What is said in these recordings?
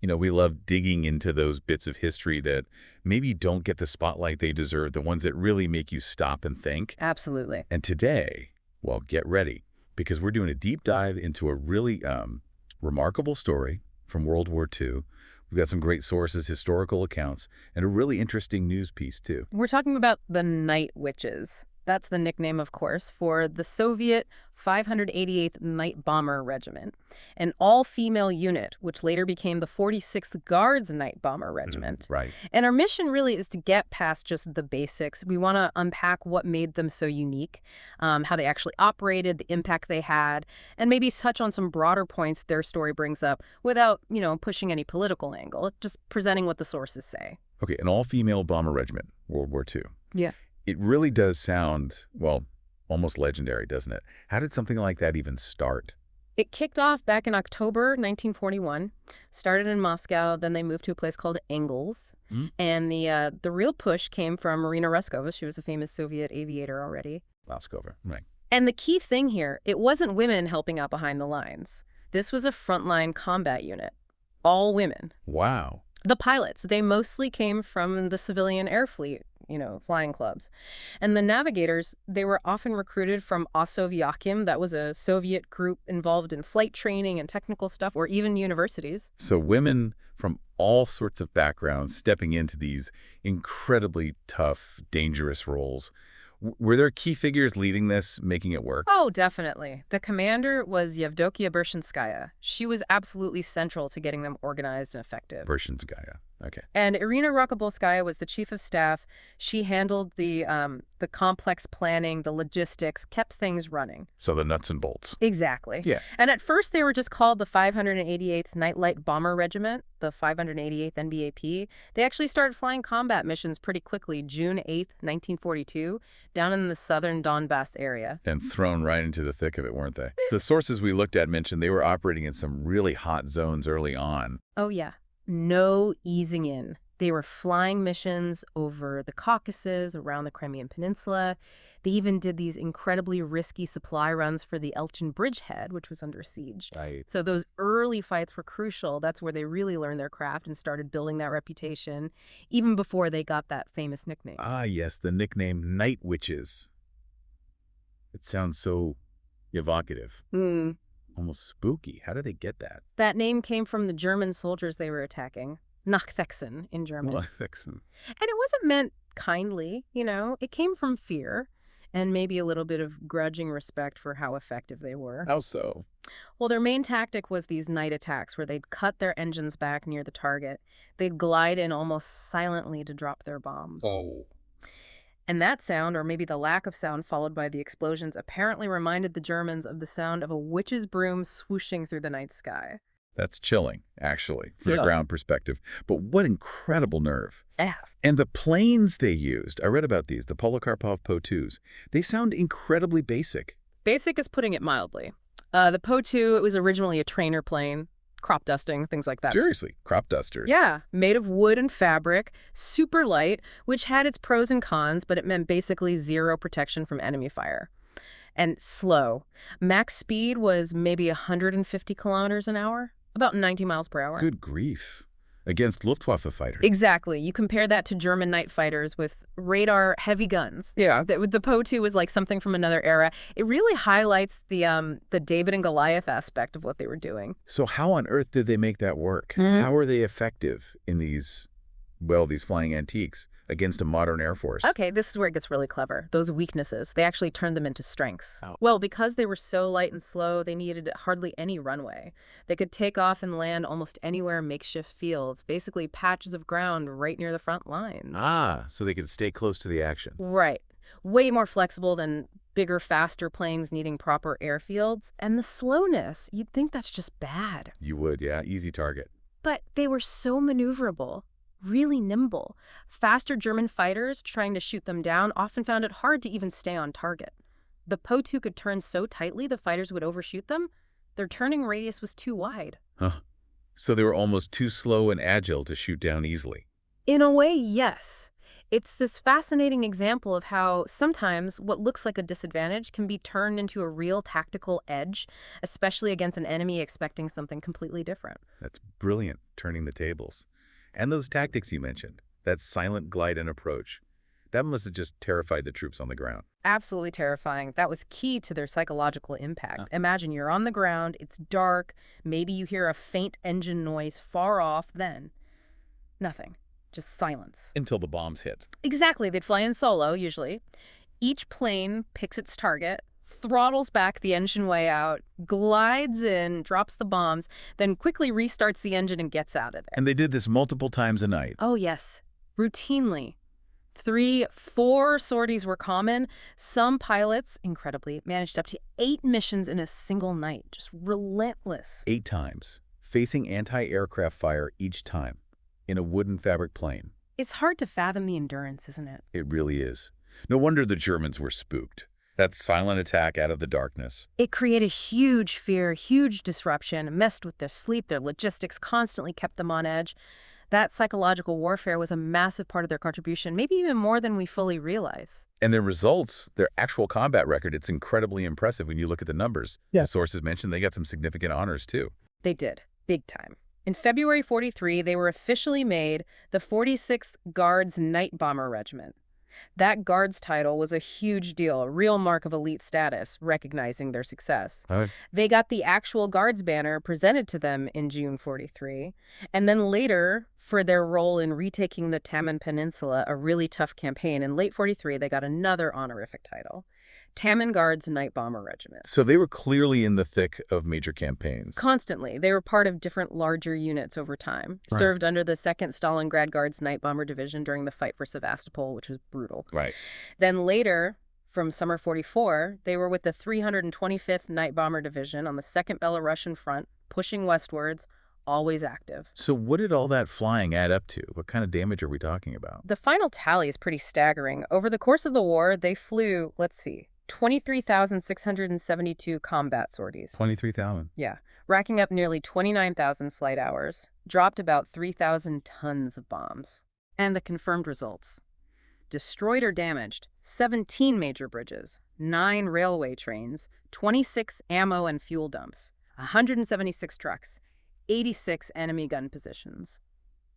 We love digging into those bits of history that maybe don't get the spotlight they deserve, the ones that really make you stop and think. Absolutely. And today, well, get ready, because we're doing a deep dive into a really remarkable story from World War II. We've got some great sources, historical accounts, and a really interesting news piece, too. We're talking about the Night Witches. That's the nickname, of course, for the Soviet 588th Night Bomber Regiment, an all-female unit, which later became the 46th Guards Night Bomber Regiment. Right. And our mission really is to get past just the basics. We want to unpack what made them so unique, how they actually operated, the impact they had, and maybe touch on some broader points their story brings up without, pushing any political angle, just presenting what the sources say. Okay, an all-female bomber regiment, World War II. Yeah. It really does sound, well, almost legendary, doesn't it? How did something like that even start? It kicked off back in October 1941, started in Moscow, then they moved to a place called Engels. And the real push came from Marina Reskova. She was a famous Soviet aviator already. Laskova, right. And the key thing here, it wasn't women helping out behind the lines. This was a frontline combat unit. All women. Wow. The pilots, they mostly came from the civilian air fleet, flying clubs. And the navigators, they were often recruited from Osovyakim, that was a Soviet group involved in flight training and technical stuff, or even universities. So women from all sorts of backgrounds stepping into these incredibly tough, dangerous roles. Were there key figures leading this, making it work? Oh, definitely. The commander was Yevdokia Bershinskaya. She was absolutely central to getting them organized and effective. Bershinskaya. Okay. And Irina Rokobolskaya was the chief of staff. She handled the complex planning, the logistics, kept things running. So the nuts and bolts. Exactly. Yeah. And at first they were just called the 588th Nightlight Bomber Regiment, the 588th NBAP. They actually started flying combat missions pretty quickly, June 8th, 1942, down in the southern Donbass area. And thrown right into the thick of it, weren't they? The sources we looked at mentioned they were operating in some really hot zones early on. Oh, yeah. No easing in. They were flying missions over the Caucasus, around the Crimean Peninsula. They even did these incredibly risky supply runs for the Elchin bridgehead, which was under siege. Right. So those early fights were crucial. That's where they really learned their craft and started building that reputation, even before they got that famous nickname. Ah, yes, the nickname Night Witches. It sounds so evocative. Almost spooky. How did they get that? That name came from the German soldiers they were attacking. Nachthexen in German. Nachthexen. And it wasn't meant kindly, It came from fear and maybe a little bit of grudging respect for how effective they were. How so? Well, their main tactic was these night attacks where they'd cut their engines back near the target. They'd glide in almost silently to drop their bombs. Oh. And that sound, or maybe the lack of sound followed by the explosions, apparently reminded the Germans of the sound of a witch's broom swooshing through the night sky. That's chilling, actually, from a ground perspective. But what incredible nerve. Yeah. And the planes they used, I read about these, the Polikarpov Po-2s, they sound incredibly basic. Basic is putting it mildly. The Po-2, it was originally a trainer plane, crop dusting, things like that. Seriously, crop dusters. Yeah, made of wood and fabric, super light, which had its pros and cons, but it meant basically zero protection from enemy fire. And slow. Max speed was maybe 150 kilometers an hour, about 90 miles per hour. Good grief. Against Luftwaffe fighters. Exactly. You compare that to German night fighters with radar heavy guns. Yeah. The Po-2 was like something from another era. It really highlights the David and Goliath aspect of what they were doing. So how on earth did they make that work? How are they effective in these flying antiques against a modern Air Force? Okay, this is where it gets really clever. Those weaknesses, they actually turned them into strengths. Oh. Well, because they were so light and slow, they needed hardly any runway. They could take off and land almost anywhere in makeshift fields, basically patches of ground right near the front lines. Ah, so they could stay close to the action. Right. Way more flexible than bigger, faster planes needing proper airfields. And the slowness, you'd think that's just bad. You would, yeah. Easy target. But they were so maneuverable. Really nimble. Faster German fighters trying to shoot them down often found it hard to even stay on target. The Po-2 could turn so tightly the fighters would overshoot them. Their turning radius was too wide. Huh. So they were almost too slow and agile to shoot down easily. In a way, yes. It's this fascinating example of how sometimes what looks like a disadvantage can be turned into a real tactical edge, especially against an enemy expecting something completely different. That's brilliant, turning the tables. And those tactics you mentioned, that silent glide and approach, that must have just terrified the troops on the ground. Absolutely terrifying. That was key to their psychological impact. Imagine you're on the ground, it's dark, maybe you hear a faint engine noise far off, then nothing. Just silence. Until the bombs hit. Exactly. They'd fly in solo, usually. Each plane picks its target, throttles back the engine way out, glides in, drops the bombs, then quickly restarts the engine and gets out of there. And they did this multiple times a night. Oh, yes. Routinely. 3, 4 sorties were common. Some pilots, incredibly, managed up to 8 missions in a single night. Just relentless. 8 times, facing anti-aircraft fire each time, in a wooden fabric plane. It's hard to fathom the endurance, isn't it? It really is. No wonder the Germans were spooked. That silent attack out of the darkness. It created huge fear, huge disruption, messed with their sleep, their logistics, constantly kept them on edge. That psychological warfare was a massive part of their contribution, maybe even more than we fully realize. And their results, their actual combat record, it's incredibly impressive when you look at the numbers. Yeah. The sources mentioned they got some significant honors, too. They did, big time. In February 43, they were officially made the 46th Guards Night Bomber Regiment. That Guards title was a huge deal, a real mark of elite status, recognizing their success. They got the actual Guards banner presented to them in June 43, and then later, for their role in retaking the Taman Peninsula, a really tough campaign, in late 43, they got another honorific title, Taman Guards Night Bomber Regiment. So they were clearly in the thick of major campaigns. Constantly. They were part of different larger units over time. Right. Served under the 2nd Stalingrad Guards Night Bomber Division during the fight for Sevastopol, which was brutal. Right. Then later, from summer 44, they were with the 325th Night Bomber Division on the 2nd Belarusian Front, pushing westwards, always active. So what did all that flying add up to? What kind of damage are we talking about? The final tally is pretty staggering. Over the course of the war, they flew, 23,672 combat sorties. 23,000. Yeah, racking up nearly 29,000 flight hours, dropped about 3,000 tons of bombs. And the confirmed results. Destroyed or damaged 17 major bridges, 9 railway trains, 26 ammo and fuel dumps, 176 trucks, 86 enemy gun positions.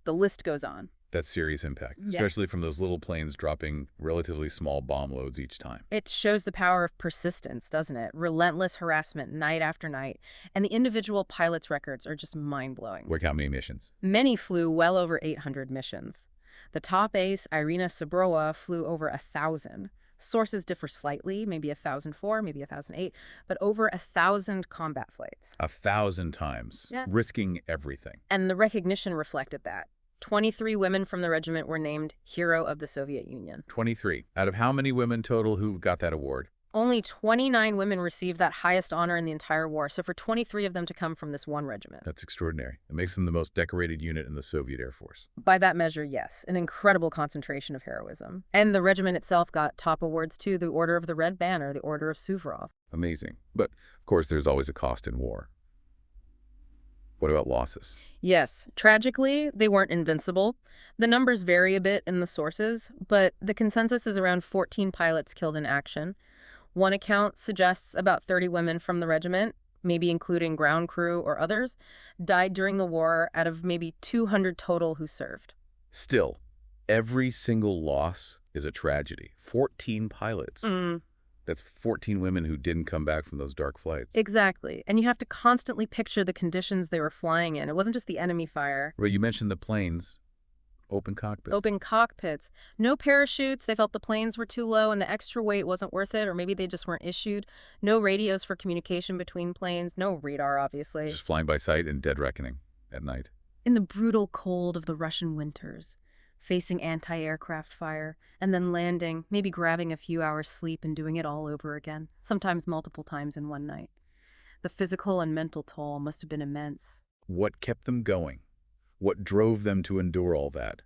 The list goes on. That's serious impact, Yeah. especially from those little planes dropping relatively small bomb loads each time. It shows the power of persistence, doesn't it? Relentless harassment night after night. And the individual pilots' records are just mind-blowing. Like how many missions? Many flew well over 800 missions. The top ace, Irina Sabrowa, flew over 1,000. Sources differ slightly, maybe 1,004, maybe 1,008, but over 1,000 combat flights. 1,000 times, Yeah. risking everything. And the recognition reflected that. 23 women from the regiment were named Hero of the Soviet Union. 23. Out of how many women total who got that award? Only 29 women received that highest honor in the entire war, so for 23 of them to come from this one regiment. That's extraordinary. It makes them the most decorated unit in the Soviet Air Force. By that measure, yes, an incredible concentration of heroism. And the regiment itself got top awards too, the Order of the Red Banner, the Order of Suvorov. Amazing. But, of course, there's always a cost in war. What about losses? Yes, tragically, they weren't invincible. The numbers vary a bit in the sources, but the consensus is around 14 pilots killed in action. One account suggests about 30 women from the regiment, maybe including ground crew or others, died during the war out of maybe 200 total who served. Still, every single loss is a tragedy. 14 pilots. That's 14 women who didn't come back from those dark flights. Exactly. And you have to constantly picture the conditions they were flying in. It wasn't just the enemy fire. Well, you mentioned the planes. Open cockpits. Open cockpits. No parachutes. They felt the planes were too low and the extra weight wasn't worth it, or maybe they just weren't issued. No radios for communication between planes. No radar, obviously. Just flying by sight and dead reckoning at night. In the brutal cold of the Russian winters, facing anti-aircraft fire, and then landing, maybe grabbing a few hours sleep and doing it all over again, sometimes multiple times in one night. The physical and mental toll must have been immense. What kept them going? What drove them to endure all that?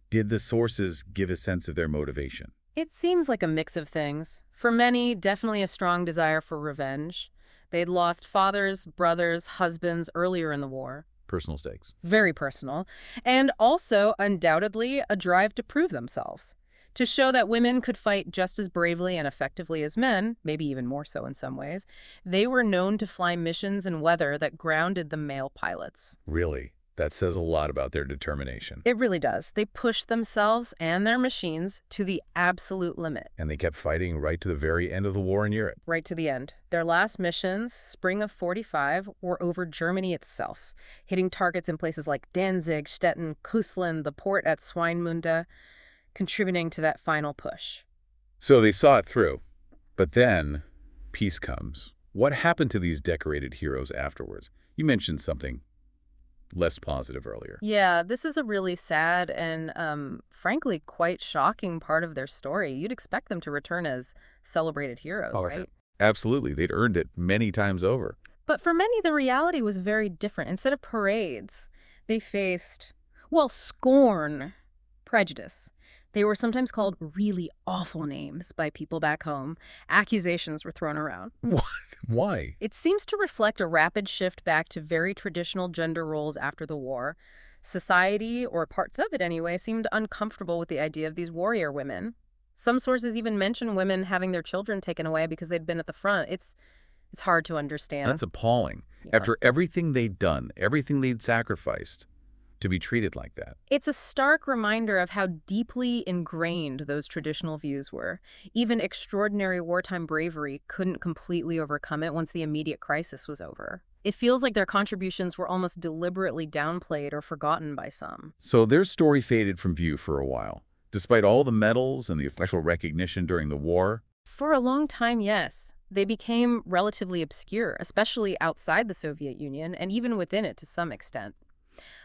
Did the sources give a sense of their motivation? It seems like a mix of things. For many, definitely a strong desire for revenge. They'd lost fathers, brothers, husbands earlier in the war. Personal stakes. Very personal. And also, undoubtedly, a drive to prove themselves. To show that women could fight just as bravely and effectively as men, maybe even more so in some ways, they were known to fly missions in weather that grounded the male pilots. Really, that says a lot about their determination. It really does. They pushed themselves and their machines to the absolute limit, And they kept fighting right to the very end of the war in Europe. right to the end. Their last missions, spring of 45, were over Germany itself, hitting targets in places like Danzig, Stettin, Kuslan, the port at Swinemünde, contributing to that final push. So they saw it through. But then, peace comes. What happened to these decorated heroes afterwards? You mentioned something less positive earlier. Yeah, this is a really sad and, frankly, quite shocking part of their story. You'd expect them to return as celebrated heroes, Oh, right? absolutely. They'd earned it many times over. But for many, the reality was very different. Instead of parades, they faced, well, scorn, prejudice. They were sometimes called really awful names by people back home. Accusations were thrown around. What? Why? It seems to reflect a rapid shift back to very traditional gender roles after the war. Society, or parts of it anyway, seemed uncomfortable with the idea of these warrior women. Some sources even mention women having their children taken away because they'd been at the front. It's hard to understand. That's appalling. Yeah. After everything they'd done, everything they'd sacrificed, to be treated like that. It's a stark reminder of how deeply ingrained those traditional views were. Even extraordinary wartime bravery couldn't completely overcome it once the immediate crisis was over. It feels like their contributions were almost deliberately downplayed or forgotten by some. So their story faded from view for a while. Despite all the medals and the official recognition during the war, For a long time, yes. They became relatively obscure, especially outside the Soviet Union and even within it to some extent.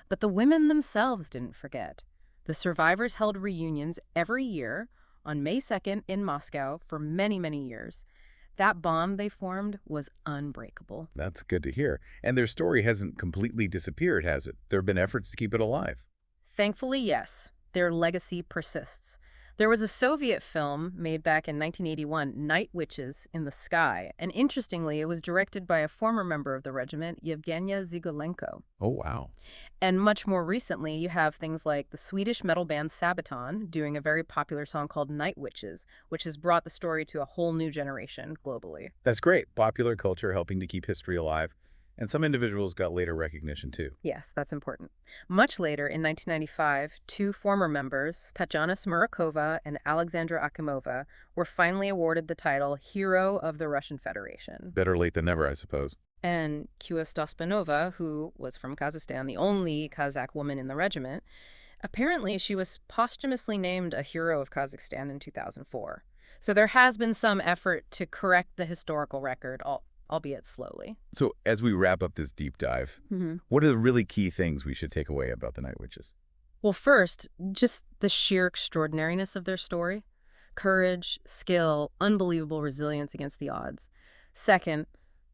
But the women themselves didn't forget. The survivors held reunions every year on May 2nd in Moscow for many, many years. That bond they formed was unbreakable. that's good to hear. And their story hasn't completely disappeared, has it? There have been efforts to keep it alive. Thankfully, yes, their legacy persists. There was a Soviet film made back in 1981, Night Witches in the Sky, and interestingly, it was directed by a former member of the regiment, Yevgenia Zygolenko. Oh, wow. And much more recently, you have things like the Swedish metal band Sabaton doing a very popular song called Night Witches, which has brought the story to a whole new generation globally. That's great. Popular culture helping to keep history alive. And some individuals got later recognition, too. Yes, that's important. Much later, in 1995, two former members, Tatjana Smurakova and Alexandra Akimova, were finally awarded the title Hero of the Russian Federation. Better late than never, I suppose. And Kua Stospanova, who was from Kazakhstan, the only Kazakh woman in the regiment, apparently she was posthumously named a Hero of Kazakhstan in 2004. So there has been some effort to correct the historical record, albeit slowly. So as we wrap up this deep dive, what are the really key things we should take away about the Night Witches? Well, first, just the sheer extraordinariness of their story. Courage, skill, unbelievable resilience against the odds. Second,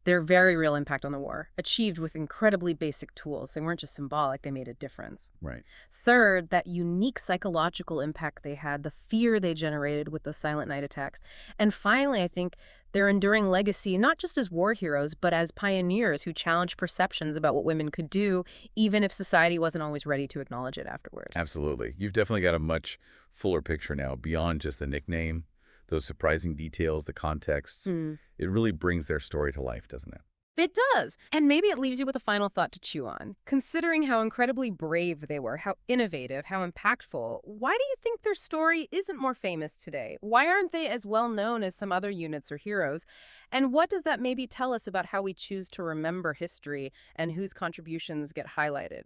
their very real impact on the war, achieved with incredibly basic tools. They weren't just symbolic, they made a difference. Right. Third, that unique psychological impact they had, the fear they generated with those silent night attacks. And finally, I think their enduring legacy, not just as war heroes, but as pioneers who challenged perceptions about what women could do, even if society wasn't always ready to acknowledge it afterwards. Absolutely. You've definitely got a much fuller picture now beyond just the nickname, those surprising details, the contexts. It really brings their story to life, doesn't it? It does. And maybe it leaves you with a final thought to chew on. Considering how incredibly brave they were, how innovative, how impactful, why do you think their story isn't more famous today? Why aren't they as well known as some other units or heroes? And what does that maybe tell us about how we choose to remember history and whose contributions get highlighted?